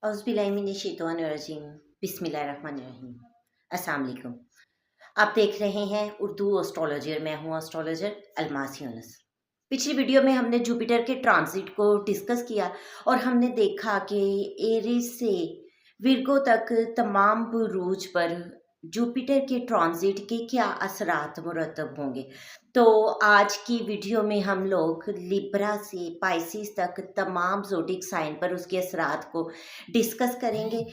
औज़ुबिल्लाहिमिनश्शैतानिर्रजीम बिस्मिल्लाहिर्रहमानिर्रहीम। अस्सलाम वालेकुम। आप देख रहे हैं उर्दू एस्ट्रोलॉजी और मैं हूँ एस्ट्रोलॉजर अलमास यूनुस। पिछली वीडियो में हमने जुपिटर के ट्रांजिट को डिस्कस किया और हमने देखा कि एरीज से विर्गो तक तमाम बुरूज पर जुपिटर के ट्रांजिट के क्या असरात मुरतब होंगे। तो आज की वीडियो में हम लोग लिब्रा से पाइसिस तक तमाम ज़ोडिक साइन पर उसके असरात को डिस्कस करेंगे।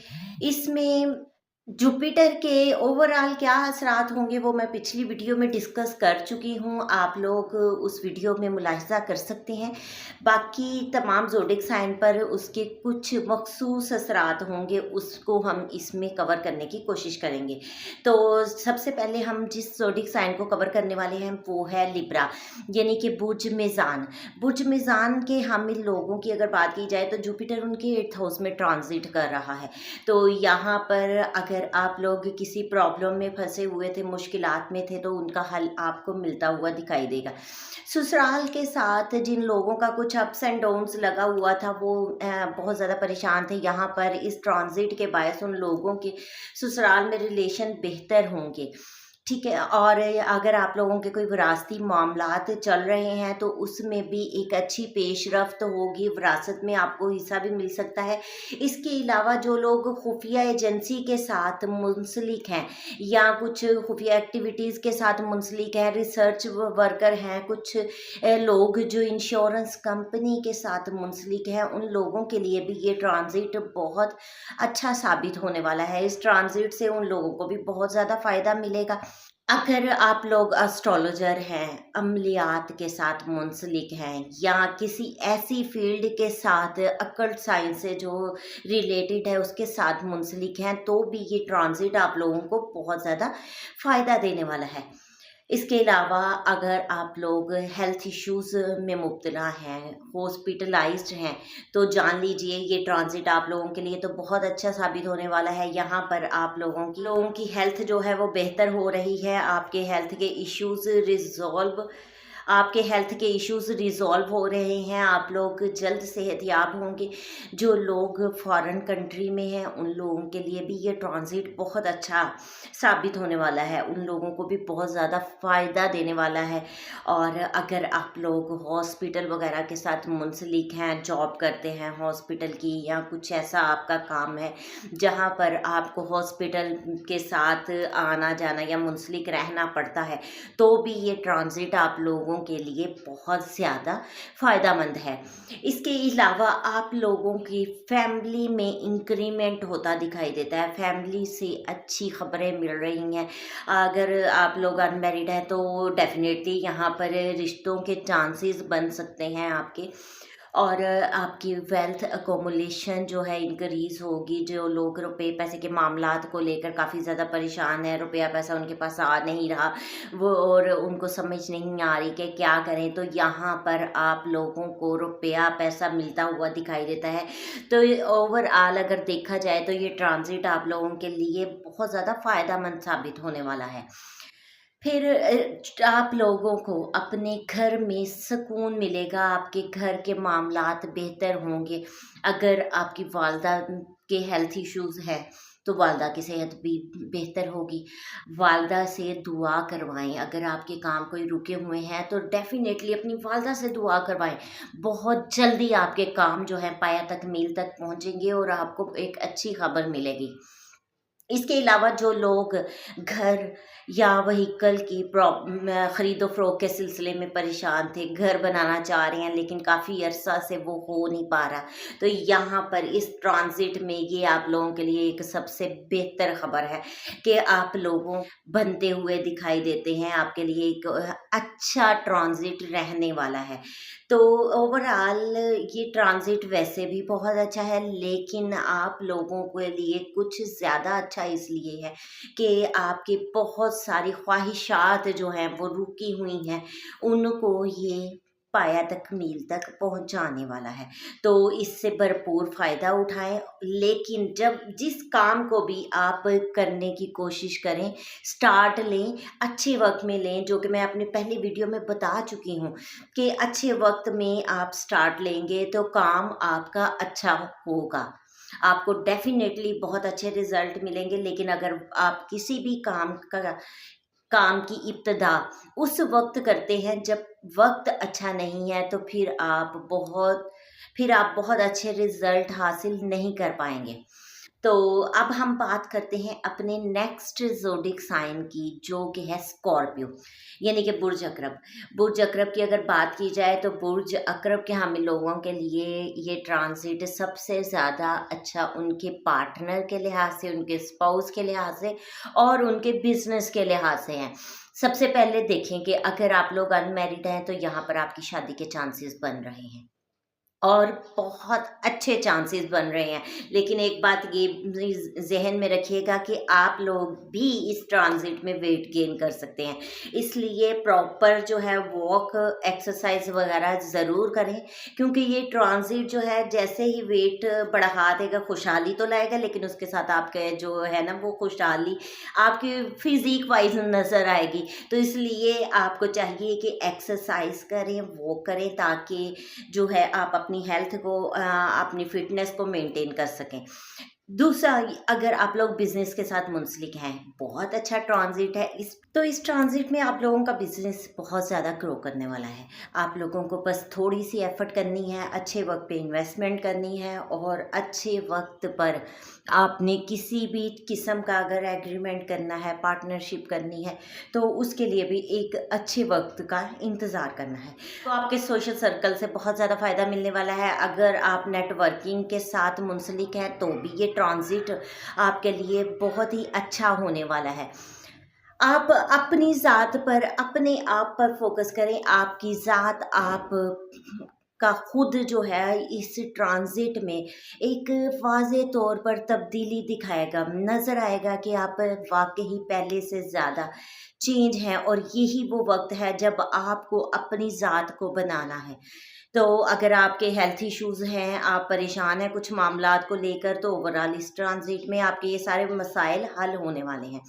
इसमें जुपिटर के ओवरऑल क्या असरात होंगे वो मैं पिछली वीडियो में डिस्कस कर चुकी हूँ, आप लोग उस वीडियो में मुलाहिज़ा कर सकते हैं। बाकी तमाम ज़ोडिक साइन पर उसके कुछ मखसूस असरात होंगे, उसको हम इसमें कवर करने की कोशिश करेंगे। तो सबसे पहले हम जिस ज़ोडिक साइन को कवर करने वाले हैं वो है लिब्रा, यानी कि बुर्ज मेज़ान। बुर्ज मेज़ान के हामिल लोगों की अगर बात की जाए तो जुपिटर उनके 8th हाउस में ट्रांजिट कर रहा है। तो यहाँ पर अगर आप लोग किसी प्रॉब्लम में फंसे हुए थे, मुश्किलात में थे, तो उनका हल आपको मिलता हुआ दिखाई देगा। ससुराल के साथ जिन लोगों का कुछ अप्स एंड डाउन्स लगा हुआ था वो बहुत ज़्यादा परेशान थे। यहाँ पर इस ट्रांजिट के बायस उन लोगों के ससुराल में रिलेशन बेहतर होंगे, ठीक है। और अगर आप लोगों के कोई विरासती मामलात चल रहे हैं तो उसमें भी एक अच्छी पेशरफ्त होगी, विरासत में आपको हिस्सा भी मिल सकता है। इसके अलावा जो लोग खुफिया एजेंसी के साथ मुंसलिक हैं या कुछ खुफिया एक्टिविटीज़ के साथ मुंसलिक हैं, रिसर्च वर्कर हैं, कुछ लोग जो इंश्योरेंस कंपनी के साथ मुंसलिक हैं, उन लोगों के लिए भी ये ट्रांजिट बहुत अच्छा साबित होने वाला है। इस ट्रांजिट से उन लोगों को भी बहुत ज़्यादा फ़ायदा मिलेगा। अगर आप लोग एस्ट्रोलॉजर हैं, अमलियात के साथ मुंसलिक हैं या किसी ऐसी फील्ड के साथ अकल्ट साइंस से जो रिलेटेड है उसके साथ मुंसलिक हैं, तो भी ये ट्रांजिट आप लोगों को बहुत ज़्यादा फ़ायदा देने वाला है। इसके अलावा अगर आप लोग हेल्थ इश्यूज़ में मुब्तला हैं, हॉस्पिटलाइज्ड हैं, तो जान लीजिए ये ट्रांजिट आप लोगों के लिए तो बहुत अच्छा साबित होने वाला है। यहाँ पर आप लोगों की हेल्थ जो है वो बेहतर हो रही है, आपके हेल्थ के इश्यूज़ रिज़ॉल्व हो रहे हैं, आप लोग जल्द सेहतयाब होंगे। जो लोग फॉरेन कंट्री में हैं उन लोगों के लिए भी ये ट्रांजिट बहुत अच्छा साबित होने वाला है, उन लोगों को भी बहुत ज़्यादा फ़ायदा देने वाला है। और अगर आप लोग हॉस्पिटल वगैरह के साथ मुंसलिक हैं, जॉब करते हैं हॉस्पिटल की, या कुछ ऐसा आपका काम है जहाँ पर आपको हॉस्पिटल के साथ आना जाना या मुंसलिक रहना पड़ता है, तो भी ये ट्रांजिट आप लोगों के लिए बहुत ज़्यादा फ़ायदेमंद है। इसके अलावा आप लोगों की फैमिली में इंक्रीमेंट होता दिखाई देता है, फैमिली से अच्छी खबरें मिल रही हैं। अगर आप लोग अनमैरिड हैं तो डेफिनेटली यहाँ पर रिश्तों के चांसेस बन सकते हैं आपके, और आपकी वेल्थ अकोमोलेशन जो है इंक्रीज़ होगी। जो लोग रुपए पैसे के मामलात को लेकर काफ़ी ज़्यादा परेशान हैं, रुपया पैसा उनके पास आ नहीं रहा वो, और उनको समझ नहीं आ रही कि क्या करें, तो यहाँ पर आप लोगों को रुपया पैसा मिलता हुआ दिखाई देता है। तो ओवरऑल अगर देखा जाए तो ये ट्रांजिट आप लोगों के लिए बहुत ज़्यादा फ़ायदेमंद साबित होने वाला है। फिर आप लोगों को अपने घर में सुकून मिलेगा, आपके घर के मामलात बेहतर होंगे। अगर आपकी वालदा के हेल्थ इश्यूज़ है तो वालदा की सेहत भी बेहतर होगी। वालदा से दुआ करवाएं, अगर आपके काम कोई रुके हुए हैं तो डेफ़िनेटली अपनी वालदा से दुआ करवाएं। बहुत जल्दी आपके काम जो है पाया तक मील तक पहुँचेंगे और आपको एक अच्छी खबर मिलेगी। इसके अलावा जो लोग घर या व्हीकल की ख़रीदो फ़रोख्त के सिलसिले में परेशान थे, घर बनाना चाह रहे हैं लेकिन काफ़ी अरसा से वो हो नहीं पा रहा, तो यहाँ पर इस ट्रांजिट में ये आप लोगों के लिए एक सबसे बेहतर खबर है कि आप लोगों बनते हुए दिखाई देते हैं। आपके लिए एक अच्छा ट्रांजिट रहने वाला है। तो ओवरऑल ये ट्रांजिट वैसे भी बहुत अच्छा है, लेकिन आप लोगों के लिए कुछ ज़्यादा अच्छा इसलिए है कि आपकी बहुत सारी ख्वाहिशात जो हैं वो रुकी हुई हैं, उनको ये पाया तक मील तक पहुंचाने वाला है। तो इससे भरपूर फ़ायदा उठाएं, लेकिन जब जिस काम को भी आप करने की कोशिश करें, स्टार्ट लें, अच्छे वक्त में लें, जो कि मैं अपनी पहली वीडियो में बता चुकी हूँ कि अच्छे वक्त में आप स्टार्ट लेंगे तो काम आपका अच्छा होगा। آپ کو ڈیفینیٹلی بہت اچھے رزلٹ ملیں گے، لیکن اگر آپ کسی بھی کام کی ابتدا اس وقت کرتے ہیں جب وقت اچھا نہیں ہے، تو پھر آپ بہت اچھے رزلٹ حاصل نہیں کر پائیں گے۔ تو اب ہم بات کرتے ہیں اپنے نیکسٹ زوڈک سائن کی، جو کہ ہے اسکارپیو، یعنی کہ برج اکرب۔ برج اکرب کی اگر بات کی جائے تو برج اکرب کے حامل لوگوں کے لیے یہ ٹرانزٹ سب سے زیادہ اچھا ان کے پارٹنر کے لحاظ سے، ان کے اسپاؤس کے لحاظ سے اور ان کے بزنس کے لحاظ سے ہیں۔ سب سے پہلے دیکھیں کہ اگر آپ لوگ ان میرڈ ہیں تو یہاں پر آپ کی شادی کے چانسز بن رہے ہیں، اور بہت اچھے چانسز بن رہے ہیں۔ لیکن ایک بات یہ ذہن میں رکھیے گا کہ آپ لوگ بھی اس ٹرانزٹ میں ویٹ گین کر سکتے ہیں، اس لیے پراپر جو ہے واک ایکسرسائز وغیرہ ضرور کریں، کیونکہ یہ ٹرانزٹ جو ہے جیسے ہی ویٹ بڑھا دے گا خوشحالی تو لائے گا، لیکن اس کے ساتھ آپ کے جو ہے نا وہ خوشحالی آپ کی فزیک وائز نظر آئے گی۔ تو اس لیے آپ کو چاہیے کہ ایکسرسائز کریں، واک کریں، تاکہ جو ہے آپ اپنی ہیلتھ کو اپنی فٹنس کو مینٹین کر سکیں۔ دوسرا، اگر آپ لوگ بزنس کے ساتھ منسلک ہیں، بہت اچھا ٹرانزٹ ہے اس ٹرانزٹ میں آپ لوگوں کا بزنس بہت زیادہ گرو کرنے والا ہے۔ آپ لوگوں کو بس تھوڑی سی ایفرٹ کرنی ہے، اچھے وقت پہ انویسٹمنٹ کرنی ہے، اور اچھے وقت پر آپ نے کسی بھی قسم کا اگر ایگریمنٹ کرنا ہے، پارٹنرشپ کرنی ہے، تو اس کے لیے بھی ایک اچھے وقت کا انتظار کرنا ہے۔ تو آپ کے سوشل سرکل سے بہت زیادہ فائدہ ملنے والا ہے۔ اگر آپ نیٹ ورکنگ کے ساتھ منسلک ہیں تو بھی یہ ٹرانزٹ آپ کے لیے بہت ہی اچھا ہونے والا ہے۔ آپ اپنی ذات پر، اپنے آپ پر فوکس کریں۔ آپ کی ذات آپ کا خود جو ہے اس ٹرانزٹ میں ایک واضح طور پر تبدیلی دکھائے گا، نظر آئے گا کہ آپ واقعی پہلے سے زیادہ چینج ہیں، اور یہی وہ وقت ہے جب آپ کو اپنی ذات کو بنانا ہے۔ تو اگر آپ کے ہیلتھ ایشوز ہیں، آپ پریشان ہیں کچھ معاملات کو لے کر، تو اوورال اس ٹرانزٹ میں آپ کے یہ سارے مسائل حل ہونے والے ہیں۔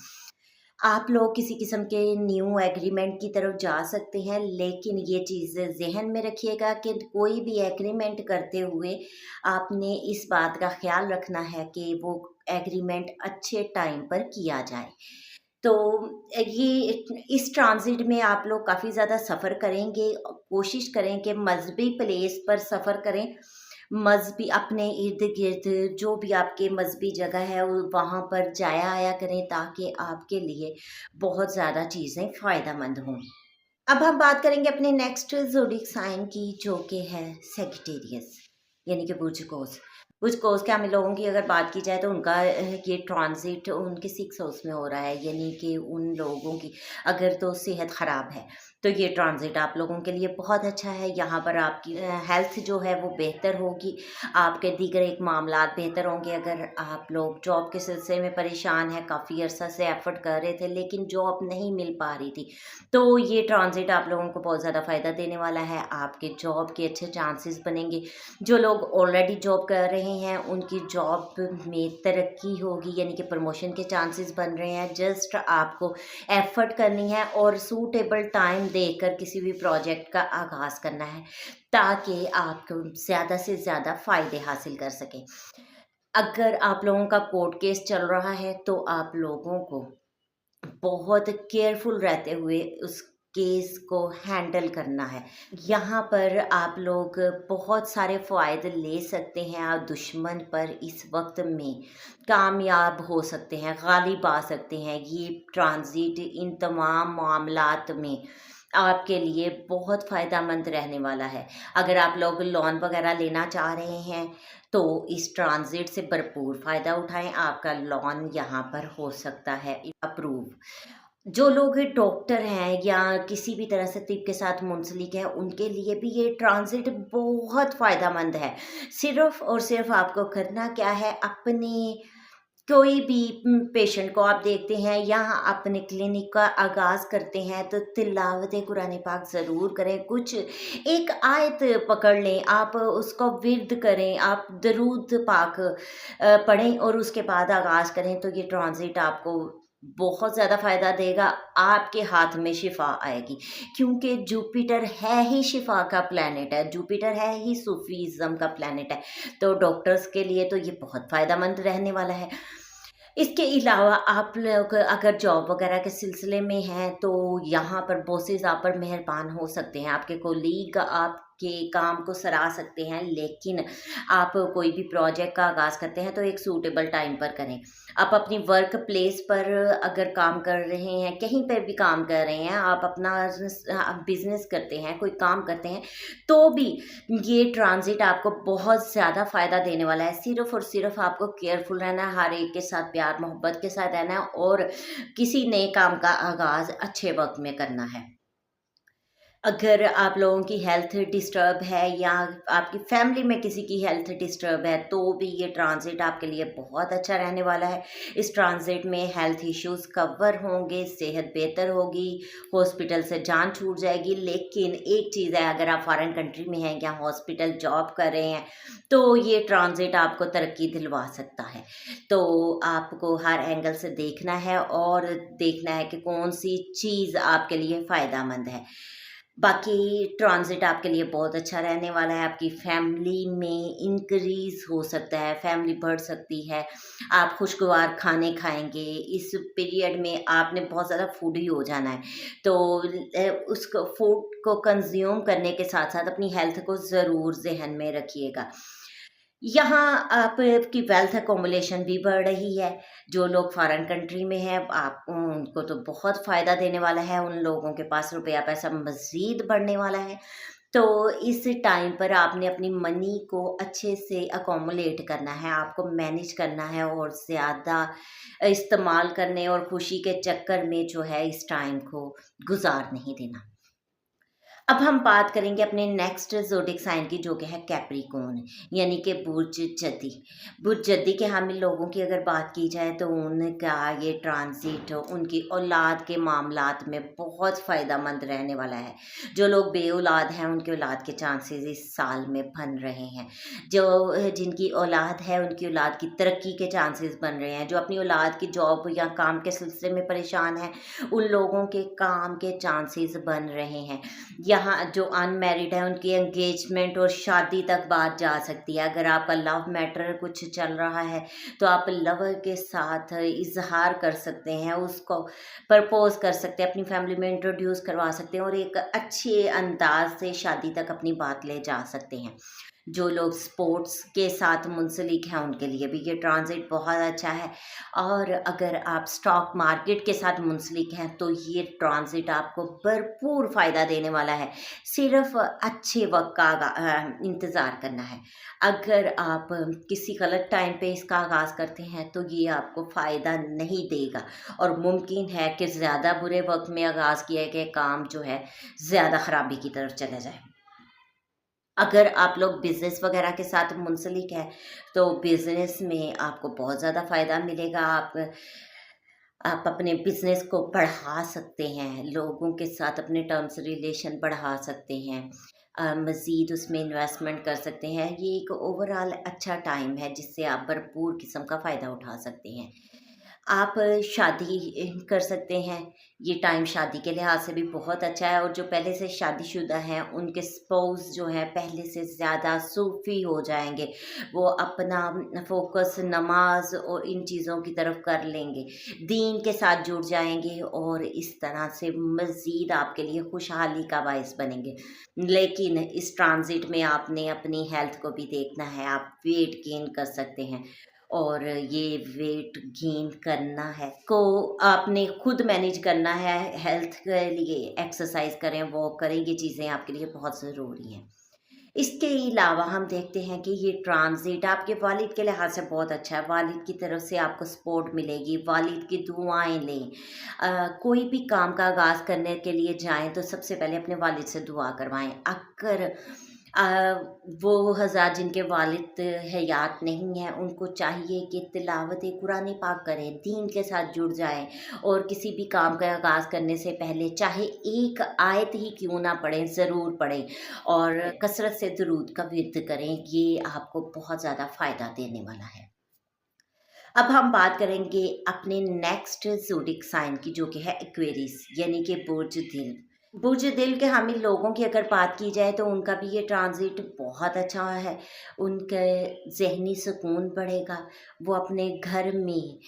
آپ لوگ کسی قسم کے نیو ایگریمنٹ کی طرف جا سکتے ہیں، لیکن یہ چیز ذہن میں رکھیے گا کہ کوئی بھی ایگریمنٹ کرتے ہوئے آپ نے اس بات کا خیال رکھنا ہے کہ وہ ایگریمنٹ اچھے ٹائم پر کیا جائے۔ تو یہ اس ٹرانزٹ میں آپ لوگ کافی زیادہ سفر کریں گے، کوشش کریں کہ مذہبی پلیس پر سفر کریں، مذہبی اپنے ارد گرد جو بھی آپ کے مذہبی جگہ ہے وہاں پر جایا آیا کریں، تاکہ آپ کے لیے بہت زیادہ چیزیں فائدہ مند ہوں۔ اب ہم بات کریں گے اپنے نیکسٹ زوڈک سائن کی، جو کہ ہے سیگیٹیریس، یعنی کہ برج قوس۔ برج قوس کے حامل لوگوں کی اگر بات کی جائے تو ان کا یہ ٹرانزٹ ان کے 6 ہاؤس میں ہو رہا ہے، یعنی کہ ان لوگوں کی اگر تو صحت خراب ہے تو یہ ٹرانزٹ آپ لوگوں کے لیے بہت اچھا ہے۔ یہاں پر آپ کی ہیلتھ جو ہے وہ بہتر ہوگی، آپ کے دیگر ایک معاملات بہتر ہوں گے۔ اگر آپ لوگ جاب کے سلسلے میں پریشان ہیں، کافی عرصہ سے ایفرٹ کر رہے تھے لیکن جاب نہیں مل پا رہی تھی، تو یہ ٹرانزٹ آپ لوگوں کو بہت زیادہ فائدہ دینے والا ہے۔ آپ کے جاب کے اچھے چانسز بنیں گے۔ جو لوگ آلریڈی جاب کر رہے ہیں ان کی جاب میں ترقی ہوگی، یعنی کہ پروموشن کے چانسز بن رہے ہیں۔ جسٹ آپ کو ایفرٹ کرنی ہے اور سوٹیبل ٹائم دے کر کسی بھی پروجیکٹ کا آغاز کرنا ہے، تاکہ آپ کو زیادہ سے زیادہ فائدے حاصل کر سکیں۔ اگر آپ لوگوں کا کورٹ کیس چل رہا ہے تو آپ لوگوں کو بہت کیئرفل رہتے ہوئے اس کیس کو ہینڈل کرنا ہے۔ یہاں پر آپ لوگ بہت سارے فوائد لے سکتے ہیں، آپ دشمن پر اس وقت میں کامیاب ہو سکتے ہیں، غالب آ سکتے ہیں۔ یہ ٹرانزٹ ان تمام معاملات میں آپ کے لیے بہت فائدہ مند رہنے والا ہے۔ اگر آپ لوگ لون وغیرہ لینا چاہ رہے ہیں تو اس ٹرانزٹ سے بھرپور فائدہ اٹھائیں، آپ کا لون یہاں پر ہو سکتا ہے اپروو۔ جو لوگ ڈاکٹر ہیں یا کسی بھی طرح سے طب کے ساتھ منسلک ہیں، ان کے لیے بھی یہ ٹرانزٹ بہت فائدہ مند ہے۔ صرف اور صرف آپ کو کرنا کیا ہے، اپنے کوئی بھی پیشنٹ کو آپ دیکھتے ہیں یا اپنے کلینک کا آغاز کرتے ہیں تو تلاوت قرآن پاک ضرور کریں۔ کچھ ایک آیت پکڑ لیں، آپ اس کو ورد کریں، آپ درود پاک پڑھیں اور اس کے بعد آغاز کریں، تو یہ ٹرانزٹ آپ کو बहुत ज़्यादा फ़ायदा देगा, आपके हाथ में शिफा आएगी, क्योंकि जुपिटर है ही शिफा का प्लैनेट है, जुपिटर है ही सूफीज़्म का प्लैनेट है। तो डॉक्टर्स के लिए तो ये बहुत फ़ायदेमंद रहने वाला है। इसके अलावा आप लोग अगर जॉब वगैरह के सिलसिले में हैं, तो यहाँ पर बॉसेस आप पर मेहरबान हो सकते हैं, आपके कोलीग आपके काम को सराह सकते हैं, लेकिन आप कोई भी प्रोजेक्ट का आगाज़ करते हैं तो एक सूटेबल टाइम पर करें। आप अपनी वर्क प्लेस पर अगर काम कर रहे हैं, कहीं पर भी काम कर रहे हैं, आप अपना बिजनेस करते हैं, कोई काम करते हैं, तो भी ये ट्रांजिट आपको बहुत ज़्यादा फ़ायदा देने वाला है। सिर्फ़ और सिर्फ़ आपको केयरफुल रहना है, हर एक के साथ प्यार मोहब्बत के साथ रहना है और किसी नए काम का आगाज़ अच्छे वक़्त में करना है। अगर आप लोगों की हेल्थ डिस्टर्ब है या आपकी फैमिली में किसी की हेल्थ डिस्टर्ब है, तो भी ये ट्रांजिट आपके लिए बहुत अच्छा रहने वाला है। इस ट्रांजिट में हेल्थ इश्यूज़ कवर होंगे, सेहत बेहतर होगी, हॉस्पिटल से जान छूट जाएगी। लेकिन एक चीज़ है, अगर आप फॉरेन कंट्री में हैं या हॉस्पिटल जॉब कर रहे हैं, तो ये ट्रांजिट आपको तरक्की दिलवा सकता है। तो आपको हर एंगल से देखना है और देखना है कि कौन सी चीज़ आपके लिए फ़ायदेमंद है। बाकी ट्रांज़िट आपके लिए बहुत अच्छा रहने वाला है, आपकी फैमिली में इंक्रीज़ हो सकता है, फैमिली बढ़ सकती है, आप खुशगवार खाने खाएँगे, इस पीरियड में आपने बहुत ज़्यादा फूडी हो जाना है, तो उसको फूड को कंज़्यूम करने के साथ-साथ अपनी हेल्थ को ज़रूर ज़हन में रखिएगा। यहाँ आपकी वेल्थ अकोमोलेशन भी बढ़ रही है, जो लोग फॉरेन कंट्री में हैं, आप उनको तो बहुत फ़ायदा देने वाला है, उन लोगों के पास रुपया पैसा मज़ीद बढ़ने वाला है। तो इस टाइम पर आपने अपनी मनी को अच्छे से अकोमोलेट करना है, आपको मैनेज करना है और ज़्यादा इस्तेमाल करने और खुशी के चक्कर में जो है इस टाइम को गुज़ार नहीं देना। अब हम बात करेंगे अपने नेक्स्ट ज़ोडिक साइन की, जो कि है कैप्रिकॉर्न, यानी कि बुर्ज जद्दी। बुर्ज जद्दी के हामिल लोगों की अगर बात की जाए तो उनका ये ट्रांजिट उनकी औलाद के मामलात में बहुत फ़ायदेमंद रहने वाला है। जो लोग बे-औलाद हैं, उनकी औलाद के चांसेस इस साल में बन रहे हैं। जो जिनकी औलाद है, उनकी औलाद की तरक्की के चांसेस बन रहे हैं। जो अपनी औलाद की जॉब या काम के सिलसिले में परेशान हैं, उन लोगों के काम के चांसेस बन रहे हैं। यहाँ जो अनमैरिड है, उनकी एंगेजमेंट और शादी तक बात जा सकती है। अगर आपका लव मैटर कुछ चल रहा है, तो आप लवर के साथ इज़हार कर सकते हैं, उसको प्रपोज़ कर सकते हैं, अपनी फैमिली में इंट्रोड्यूस करवा सकते हैं और एक अच्छे अंदाज से शादी तक अपनी बात ले जा सकते हैं। जो लोग स्पोर्ट्स के साथ मुंसलिक हैं, उनके लिए भी ये ट्रांजिट बहुत अच्छा है। और अगर आप स्टॉक मार्केट के साथ मुंसलिक हैं, तो ये ट्रांजिट आपको भरपूर फ़ायदा देने वाला है। सिर्फ़ अच्छे वक़्त का इंतज़ार करना है। अगर आप किसी गलत टाइम पे इसका आगाज़ करते हैं, तो ये आपको फ़ायदा नहीं देगा और मुमकिन है कि ज़्यादा बुरे वक़्त में आगाज़ किए गए काम जो है, ज़्यादा ख़राबी की तरफ चले जाए। अगर आप लोग बिज़नेस वगैरह के साथ मुंसलिक हैं, तो बिज़नेस में आपको बहुत ज़्यादा फ़ायदा मिलेगा। आप अपने बिज़नेस को बढ़ा सकते हैं, लोगों के साथ अपने टर्म्स रिलेशन बढ़ा सकते हैं, मज़ीद उसमें इन्वेस्टमेंट कर सकते हैं। ये एक ओवरऑल अच्छा टाइम है, जिससे आप भरपूर किस्म का फ़ायदा उठा सकते हैं। आप शादी कर सकते हैं, ये टाइम शादी के लिहाज से भी बहुत अच्छा है और जो पहले से शादीशुदा हैं, उनके स्पाउस जो हैं पहले से ज़्यादा सूफ़ी हो जाएँगे। वो अपना फ़ोकस नमाज़ और इन चीज़ों की तरफ कर लेंगे, दीन के साथ जुड़ जाएँगे और इस तरह से मज़ीद आपके लिए खुशहाली का बाइस बनेंगे। लेकिन इस ट्रांज़िट में आपने अपनी हेल्थ को भी देखना है, आप वेट गेन कर सकते हैं और ये वेट गेन करना है को आपने खुद मैनेज करना है। हेल्थ के लिए एक्सरसाइज करें, वॉक करें, ये चीज़ें आपके लिए बहुत ज़रूरी हैं। इसके अलावा हम देखते हैं कि ये ट्रांजिट आपके वालिद के लिहाज से बहुत अच्छा है। वालिद की तरफ से आपको सपोर्ट मिलेगी, वालिद की दुआएं लें। कोई भी काम का आगाज़ करने के लिए जाएं, तो सबसे पहले अपने वालिद से दुआ करवाएं। अगर अ, वो हज़ार जिनके वालिद हयात नहीं हैं, उनको चाहिए कि तिलावत कुरान पाक करें, दीन के साथ जुड़ जाएँ और किसी भी काम का आगाज़ करने से पहले चाहे एक आयत ही क्यों ना पढ़ें, ज़रूर पढ़ें और कसरत से दुरूद का विर्द करें। ये आपको बहुत ज़्यादा फ़ायदा देने वाला है। अब हम बात करेंगे अपने नेक्स्ट ज़ोडिक साइन की, जो कि है एक्वेरियस, यानी कि बुर्ज दिल। बुर्ज दिल के हामिल लोगों की अगर बात की जाए तो उनका भी ये ट्रांज़िट बहुत अच्छा है। उनके ज़हनी सुकून बढ़ेगा, वो अपने घर में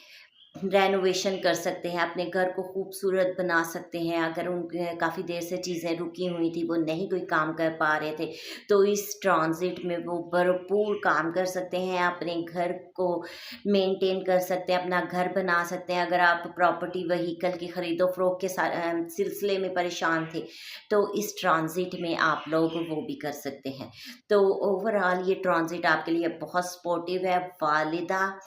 रेनोवेशन कर सकते हैं, अपने घर को खूबसूरत बना सकते हैं। अगर उनके काफ़ी देर से चीज़ें रुकी हुई थी, वो नहीं कोई काम कर पा रहे थे, तो इस ट्रांज़िट में वो भरपूर काम कर सकते हैं, अपने घर को मेंटेन कर सकते हैं, अपना घर बना सकते हैं। अगर आप प्रॉपर्टी व्हीकल की खरीदो-फ़रोख्त के सिलसिले में परेशान थे, तो इस ट्रांज़िट में आप लोग वो भी कर सकते हैं। तो ओवरऑल ये ट्रांज़िट आपके लिए बहुत सपोर्टिव है। वालिदा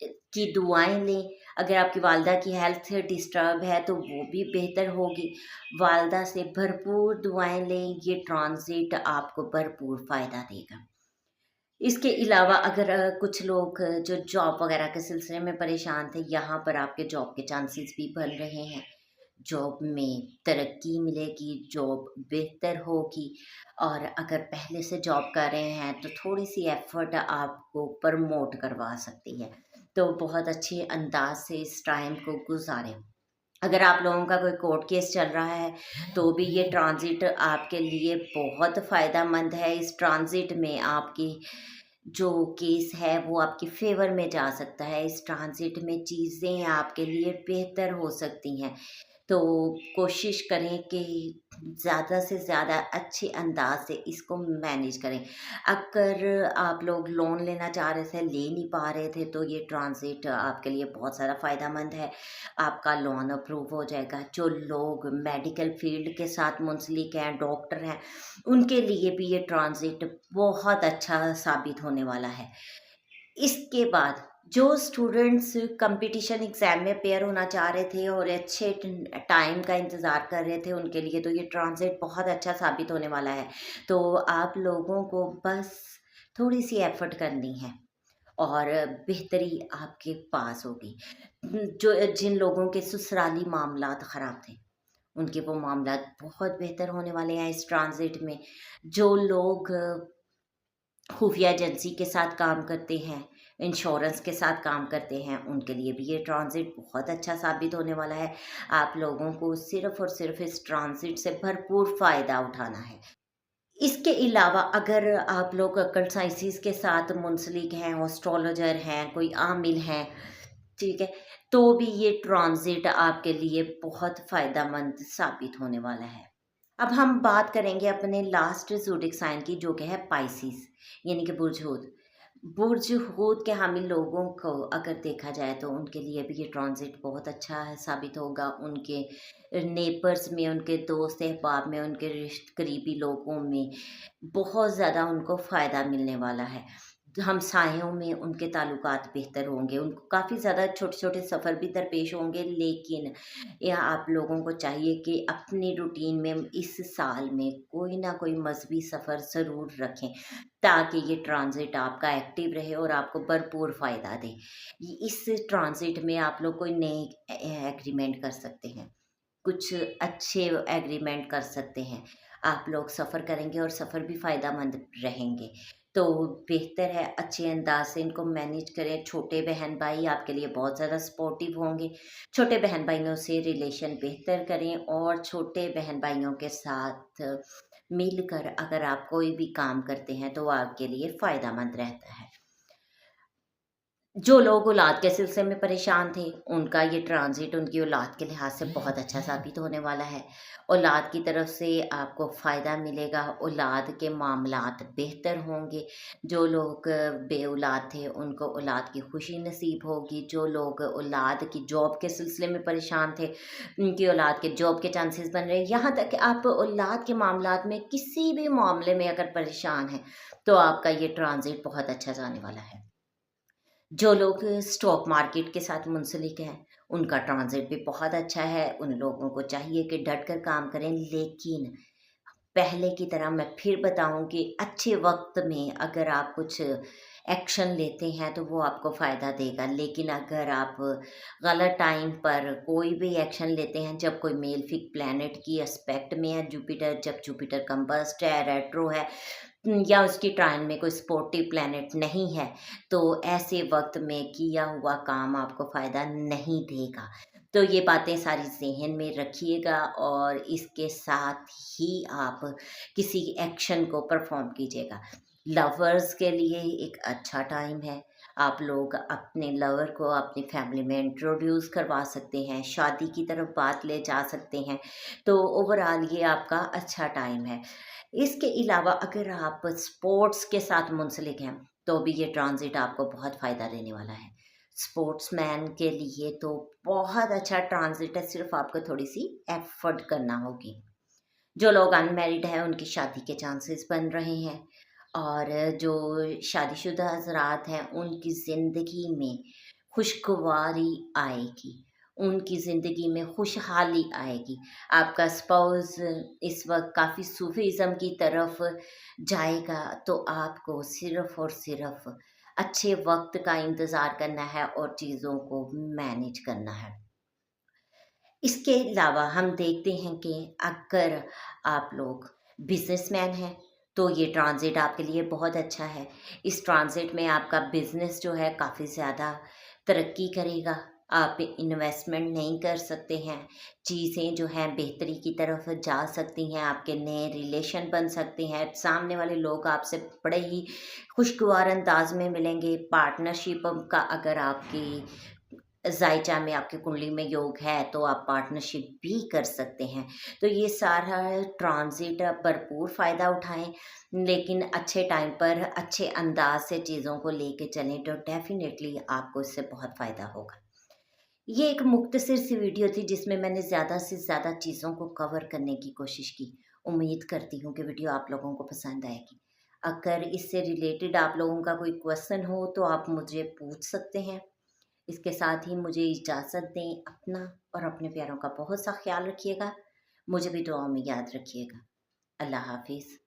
की दुआएँ लें, अगर आपकी वालिदा की हेल्थ डिस्टर्ब है तो वो भी बेहतर होगी। वालिदा से भरपूर दुआएँ लें, ये ट्रांज़िट आपको भरपूर फ़ायदा देगा। इसके अलावा अगर कुछ लोग जो जॉब वगैरह के सिलसिले में परेशान थे, यहाँ पर आपके जॉब के चांसेस भी बन रहे हैं। जॉब में तरक्की मिलेगी, जॉब बेहतर होगी, और अगर पहले से जॉब कर रहे हैं तो थोड़ी-सी एफ़र्ट आपको प्रमोट करवा सकती है। तो बहुत अच्छे अंदाज़ से इस टाइम को गुज़ारें। अगर आप लोगों का कोई कोर्ट केस चल रहा है, तो भी ये ट्रांज़िट आपके लिए बहुत फ़ायदेमंद है। इस ट्रांज़िट में आपकी जो केस है वो आपके फ़ेवर में जा सकता है। इस ट्रांज़िट में चीज़ें आपके लिए बेहतर हो सकती हैं। तो कोशिश करें कि ज़्यादा से ज़्यादा अच्छे अंदाज़ से इसको मैनेज करें। अगर आप लोग लोन लेना चाह रहे थे, ले नहीं पा रहे थे, तो ये ट्रांज़िट आपके लिए बहुत ज़्यादा फ़ायदेमंद है। आपका लोन अप्रूव हो जाएगा। जो लोग मेडिकल फ़ील्ड के साथ मुंसलिक हैं, डॉक्टर हैं, उनके लिए भी ये ट्रांज़िट बहुत अच्छा साबित होने वाला है। इसके बाद जो स्टूडेंट्स कंपटीशन एग्ज़ाम में अपेयर होना चाह रहे थे और अच्छे टाइम का इंतज़ार कर रहे थे, उनके लिए तो ये ट्रांज़िट बहुत अच्छा साबित होने वाला है। तो आप लोगों को बस थोड़ी-सी एफ़र्ट करनी है और बेहतरी आपके पास होगी। जो जिन लोगों के ससुराली मामलात ख़राब थे, उनके वो मामलात बहुत बेहतर होने वाले हैं इस ट्रांज़िट में। जो लोग खुफिया एजेंसी के साथ काम करते हैं, इंश्योरेंस के साथ काम करते हैं, उनके लिए भी ये ट्रांज़िट बहुत अच्छा साबित होने वाला है। आप लोगों को सिर्फ़ और सिर्फ़ इस ट्रांज़िट से भरपूर फ़ायदा उठाना है। इसके अलावा अगर आप लोग अकल्ट साइंसेज़ के साथ मुंसलिक हैं, एस्ट्रोलॉजर हैं, कोई आमिल हैं, ठीक है, तो भी ये ट्रांज़िट आपके लिए बहुत फ़ायदेमंद साबित होने वाला है। अब हम बात करेंगे अपने लास्ट ज़ोडिएक साइन की, जो कि है पाइसेस, यानी कि बुर्ज हूत। बुर्ज हूत के हामिल लोगों को अगर देखा जाए तो उनके लिए भी ये ट्रांज़िट बहुत अच्छा है साबित होगा। उनके नेबर्स में, उनके दोस्त अहबाब में, उनके करीबी लोगों में बहुत ज़्यादा उनको फ़ायदा मिलने वाला है। हमसायों में उनके ताल्लुकात बेहतर होंगे, उनको काफ़ी ज़्यादा छोटे-छोटे सफ़र भी दरपेश होंगे, लेकिन या आप लोगों को चाहिए कि अपनी रूटीन में इस साल में कोई ना कोई मज़हबी सफ़र ज़रूर रखें, ताकि ये ट्रांज़िट आपका एक्टिव रहे और आपको भरपूर फ़ायदा दे। इस ट्रांज़िट में आप लोग कोई नए एग्रीमेंट कर सकते हैं, कुछ अच्छे एग्रीमेंट कर सकते हैं। आप लोग सफ़र करेंगे और सफ़र भी फ़ायदेमंद रहेंगे। तो बेहतर है अच्छे अंदाज़ से इनको मैनेज करें। छोटे बहन-भाई आपके लिए बहुत ज़्यादा सपोर्टिव होंगे। छोटे बहन-भाइयों से रिलेशन बेहतर करें और छोटे बहन-भाइयों के साथ मिलकर अगर आप कोई भी काम करते हैं, तो वो आपके लिए फ़ायदेमंद रहता है। जो लोग औलाद के सिलसिले में परेशान थे, उनका ये ट्रांज़िट उनकी औलाद के लिहाज से बहुत अच्छा साबित होने वाला है। औलाद की तरफ से आपको फ़ायदा मिलेगा, औलाद के मामलात बेहतर होंगे। जो लोग बे-औलाद थे, उनको औलाद की खुशी नसीब होगी। जो लोग औलाद की जॉब के सिलसिले में परेशान थे, उनकी औलाद के जॉब के चांसेस बन रहे हैं। यहाँ तक कि आप औलाद के मामलात में किसी भी मामले में अगर परेशान हैं, तो आपका ये ट्रांज़िट बहुत अच्छा जाने वाला है। जो लोग स्टॉक मार्केट के साथ मुंसलिक हैं, उनका ट्रांज़िट भी बहुत अच्छा है। उन लोगों को चाहिए कि डट कर काम करें, लेकिन पहले की तरह मैं फिर बताऊँ कि अच्छे वक़्त में अगर आप कुछ एक्शन लेते हैं, तो वो आपको फ़ायदा देगा। लेकिन अगर आप गलत टाइम पर कोई भी एक्शन लेते हैं, जब कोई मेलेफिक प्लैनेट की एस्पेक्ट में है जुपिटर, जब जुपिटर कंबस्ट है, रेट्रो है, या उसकी ट्राइन में कोई स्पोर्टिव प्लैनेट नहीं है, तो ऐसे वक़्त में किया हुआ काम आपको फ़ायदा नहीं देगा। तो ये बातें सारी ज़हन में रखिएगा और इसके साथ ही आप किसी एक्शन को परफ़ॉर्म कीजिएगा। लवर्स के लिए एक अच्छा टाइम है। आप लोग अपने लवर को अपनी फैमिली में इंट्रोड्यूस करवा सकते हैं, शादी की तरफ बात ले जा सकते हैं। तो ओवरऑल ये आपका अच्छा टाइम है। इसके अलावा अगर आप स्पोर्ट्स के साथ मुंसलिक हैं, तो भी ये ट्रांज़िट आपको बहुत फ़ायदा देने वाला है। स्पोर्ट्समैन के लिए तो बहुत अच्छा ट्रांज़िट है, सिर्फ़ आपको थोड़ी-सी एफ़र्ट करना होगी। जो लोग अनमैरिड हैं, उनकी शादी के चांसेस बन रहे हैं और जो शादीशुदा हज़रात हैं, उनकी ज़िंदगी में खुशगवारी आएगी, उनकी ज़िंदगी में खुशहाली आएगी। आपका स्पाउस इस वक़्त काफ़ी सूफ़ीज़्म की तरफ जाएगा, तो आपको सिर्फ़ और सिर्फ़ अच्छे वक़्त का इंतज़ार करना है और चीज़ों को मैनेज करना है। इसके अलावा हम देखते हैं कि अगर आप लोग बिज़नेसमैन हैं, तो ये ट्रांज़िट आपके लिए बहुत अच्छा है। इस ट्रांज़िट में आपका बिज़नेस जो है काफ़ी ज़्यादा तरक्की करेगा। आप इन्वेस्टमेंट नहीं कर सकते हैं, चीज़ें जो हैं बेहतरी की तरफ जा सकती हैं, आपके नए रिलेशन बन सकते हैं, सामने वाले लोग आपसे बड़े ही खुशगवार अंदाज़ में मिलेंगे। पार्टनरशिप का अगर आपकी ज़ायचा में आपकी कुंडली में योग है, तो आप पार्टनरशिप भी कर सकते हैं। तो ये सारा ट्रांज़िट आप भरपूर फ़ायदा उठाएँ, लेकिन अच्छे टाइम पर अच्छे अंदाज़ से चीज़ों को लेके चलें, तो डेफ़िनेटली आपको इससे बहुत फ़ायदा होगा। ये एक मुख्तसर सी वीडियो थी जिसमें मैंने ज़्यादा से ज़्यादा चीज़ों को कवर करने की कोशिश की। उम्मीद करती हूँ कि वीडियो आप लोगों को पसंद आएगी। अगर इससे रिलेटेड आप लोगों का कोई क्वेश्चन हो, तो आप मुझे पूछ सकते हैं। इसके साथ ही मुझे इजाज़त दें। अपना और अपने प्यारों का बहुत सा ख्याल रखिएगा। मुझे भी दुआओं में याद रखिएगा। अल्लाह हाफ़िज़।